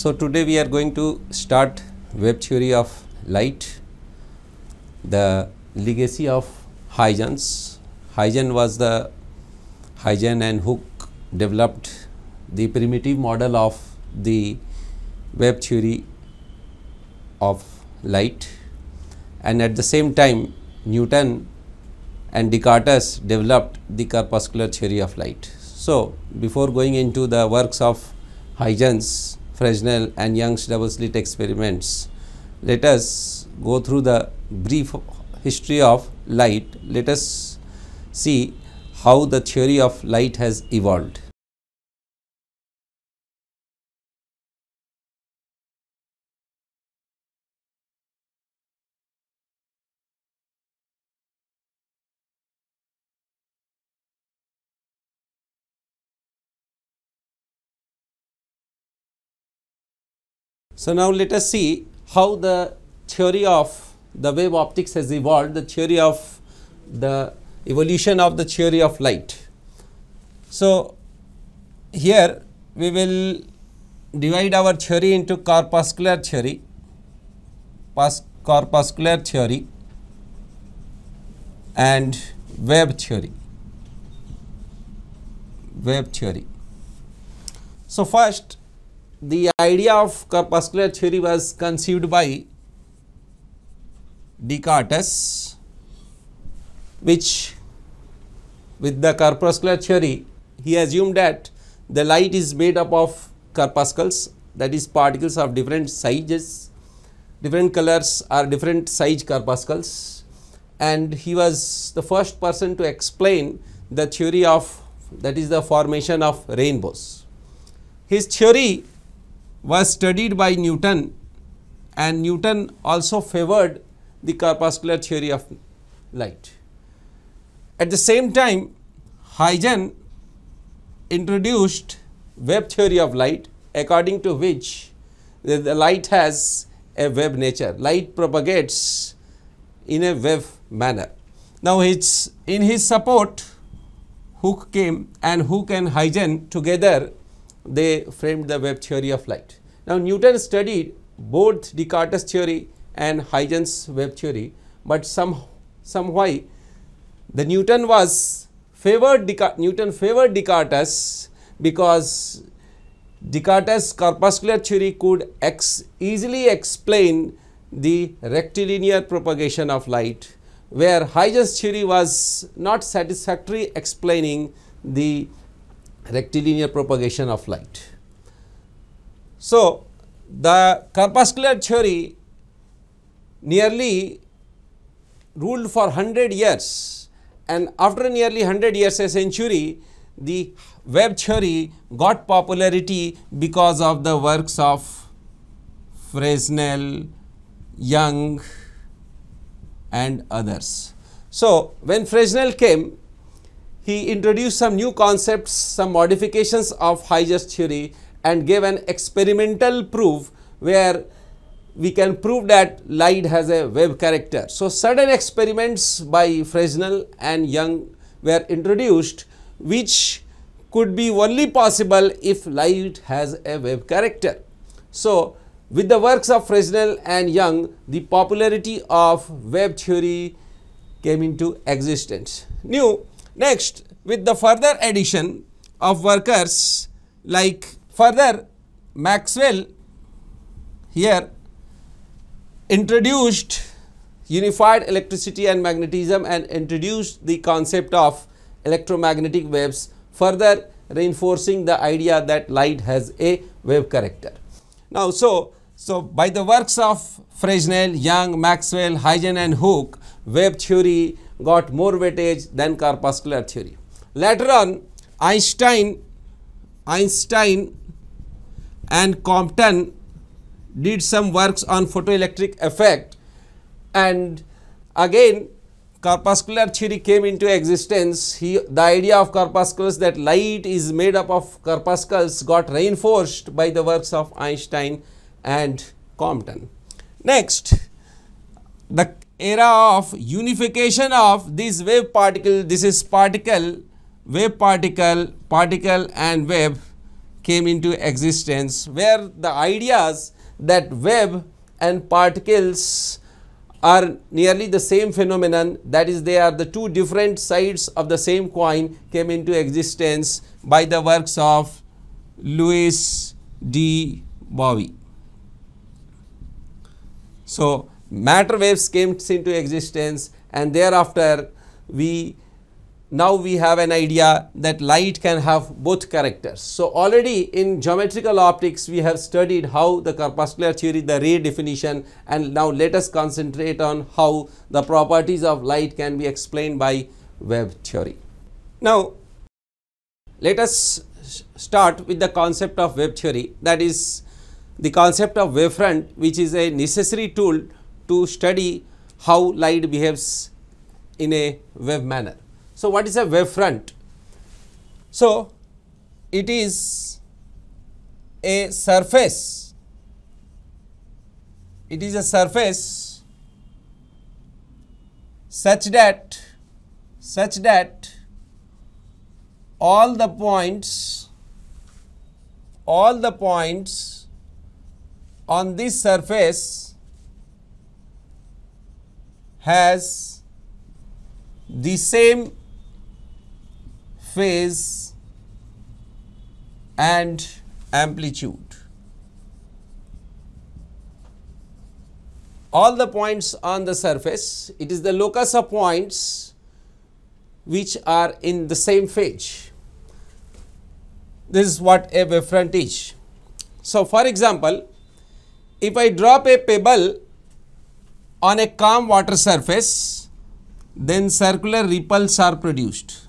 So today we are going to start web theory of light, the legacy of Huygens. Huygens and Hooke developed the primitive model of the web theory of light, and at the same time Newton and Descartes developed the corpuscular theory of light. So before going into the works of Huygens, Fresnel and Young's double slit experiments, let us go through the brief history of light. Let us see how the theory of light has evolved. So now let us see how the theory of the wave optics has evolved, the theory of the evolution of the theory of light. So here we will divide our theory into corpuscular theory, and wave theory. So first, the idea of corpuscular theory was conceived by Descartes, which with the corpuscular theory he assumed that the light is made up of corpuscles, that is particles of different sizes, different colors or different size corpuscles, and he was the first person to explain the theory of, that is the formation of rainbows. His theory was studied by Newton, and Newton also favored the corpuscular theory of light. At the same time, Huygens introduced wave theory of light, according to which the light has a wave nature. Light propagates in a wave manner. Now in his support, Hooke came, and Hooke and Huygens together they framed the wave theory of light. Now Newton studied both Descartes theory and Huygens wave theory, but somehow the Newton favored Descartes, because Descartes' corpuscular theory could easily explain the rectilinear propagation of light, where Huygens theory was not satisfactory explaining the rectilinear propagation of light. So the corpuscular theory nearly ruled for 100 years, and after nearly 100 years, a century, the wave theory got popularity because of the works of Fresnel, Young and others. So when Fresnel came, he introduced some new concepts, some modifications of Huygens theory, and gave an experimental proof where we can prove that light has a wave character. So certain experiments by Fresnel and Young were introduced, which could be only possible if light has a wave character. So with the works of Fresnel and Young, the popularity of wave theory came into existence. Next, with the further addition of workers like Maxwell here introduced unified electricity and magnetism and introduced the concept of electromagnetic waves, further reinforcing the idea that light has a wave character. Now, so by the works of Fresnel, Young, Maxwell, Huygens and Hooke, wave theory got more weightage than corpuscular theory. Later on, Einstein and Compton did some works on photoelectric effect, and again corpuscular theory came into existence. The idea of corpuscles, that light is made up of corpuscles, got reinforced by the works of Einstein and Compton. Next, the era of unification of these wave particles, this is wave particle and wave, came into existence, where the ideas that wave and particles are nearly the same phenomenon, that is, they are the two different sides of the same coin, came into existence by the works of Louis de Broglie. So, matter waves came into existence, and thereafter now we have an idea that light can have both characters. So, already in geometrical optics we have studied how the corpuscular theory, the ray definition, and now let us concentrate on how the properties of light can be explained by wave theory. Now, let us start with the concept of wave theory, that is the concept of wavefront, which is a necessary tool to study how light behaves in a wave manner. So, what is a wavefront? So, it is a surface, such that all the points on this surface has the same phase and amplitude. All the points on the surface, it is the locus of points which are in the same phase. This is what a wavefront is. So, for example, if I drop a pebble on a calm water surface, then circular ripples are produced.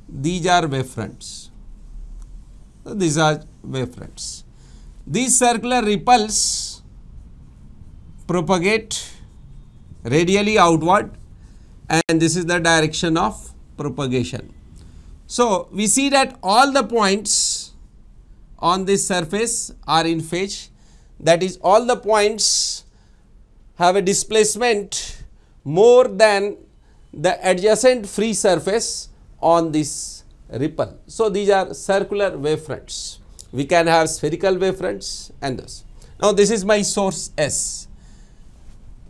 These are wavefronts. So, these are wavefronts. These circular ripples propagate radially outward, and this is the direction of propagation. So, we see that all the points on this surface are in phase, that is, all the points have a displacement more than the adjacent free surface on this ripple. So, these are circular wavefronts. We can have spherical wavefronts and thus. Now, this is my source S.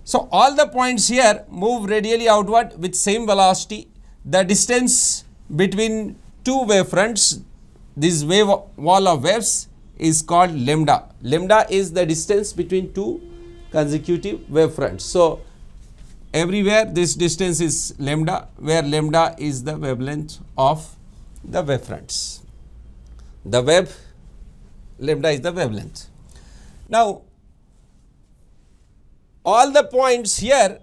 So, all the points here move radially outward with same velocity. The distance between two wavefronts, this wave wall of waves, is called lambda. Lambda is the distance between two consecutive wavefronts. So, everywhere this distance is lambda, where lambda is the wavelength of the wavefronts. The wave lambda is the wavelength. Now, all the points here,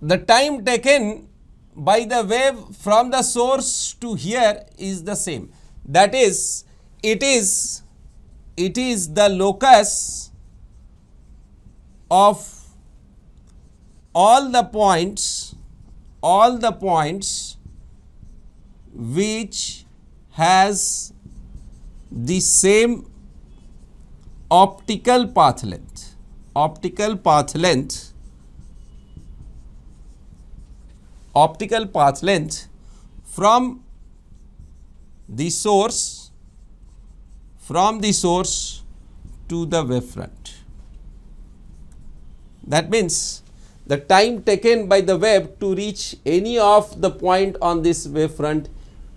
the time taken by the wave from the source to here is the same. That is, it is the locus of all the points which has the same optical path length. Optical path length from the source to the wavefront. That means the time taken by the wave to reach any of the point on this wavefront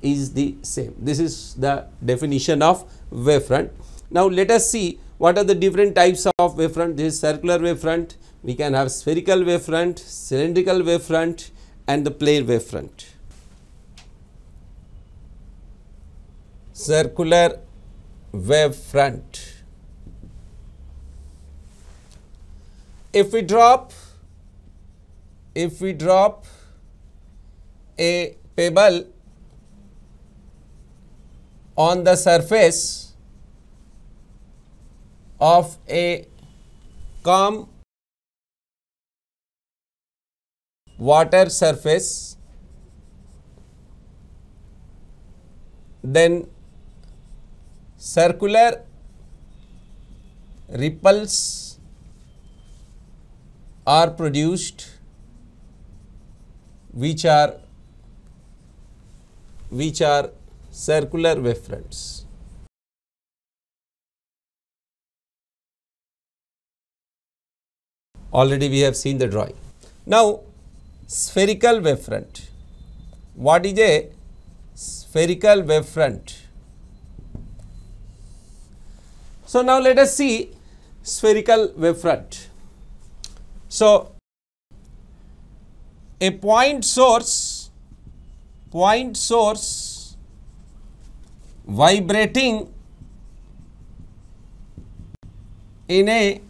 is the same. This is the definition of wavefront. Now, let us see what are the different types of wavefront. This is circular wavefront, we can have spherical wavefront, cylindrical wavefront, and the plane wavefront. Circular wavefront. If we drop a pebble on the surface of a calm water surface, then circular ripples are produced, which are circular wavefronts. Already we have seen the drawing. Now, spherical wavefront. What is a spherical wavefront? So, now let us see spherical wavefront. So, a point source vibrating in a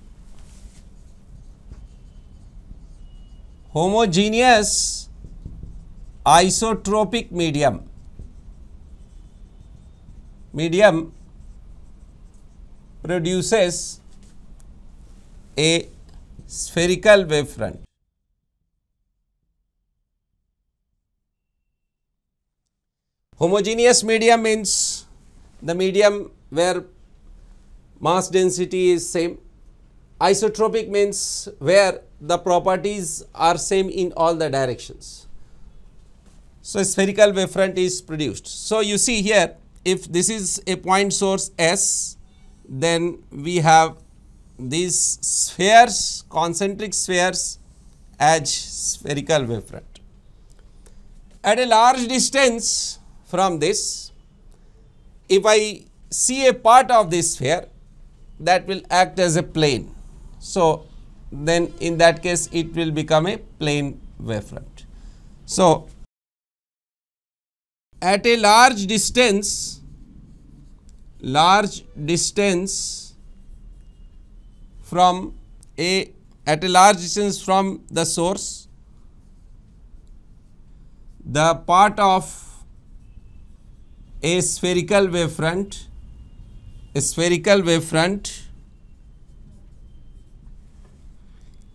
homogeneous isotropic medium produces a spherical wavefront. Homogeneous medium means the medium where mass density is same. Isotropic means where the properties are same in all the directions. So, a spherical wavefront is produced. So, you see here, if this is a point source S, then we have these spheres, concentric spheres as spherical wavefront. At a large distance from this, if I see a part of this sphere, that will act as a plane. So, then in that case it will become a plane wavefront. So, at a large distance from the source, the part of a spherical wavefront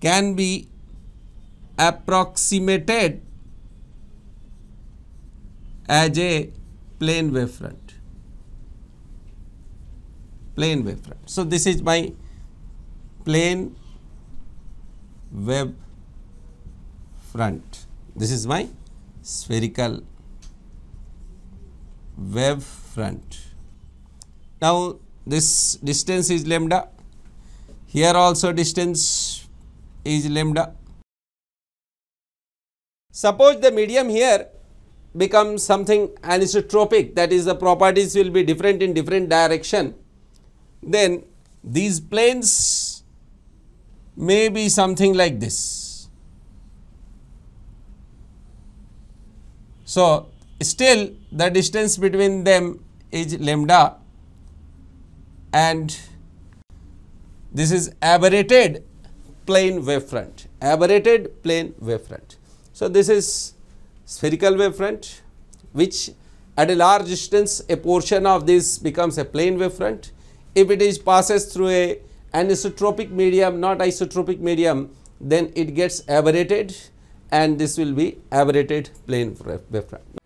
can be approximated as a plane wavefront. So, this is my plane wavefront. This is my spherical wavefront. Now, this distance is lambda. Here also distance is lambda. Suppose the medium here becomes something anisotropic, that is the properties will be different in different direction, then these planes may be something like this. So, still the distance between them is lambda, and this is aberrated plane wavefront. So, this is spherical wavefront, which at a large distance a portion of this becomes a plane wavefront. If it is passes through a anisotropic medium, not isotropic medium, then it gets aberrated, and this will be aberrated plane wavefront.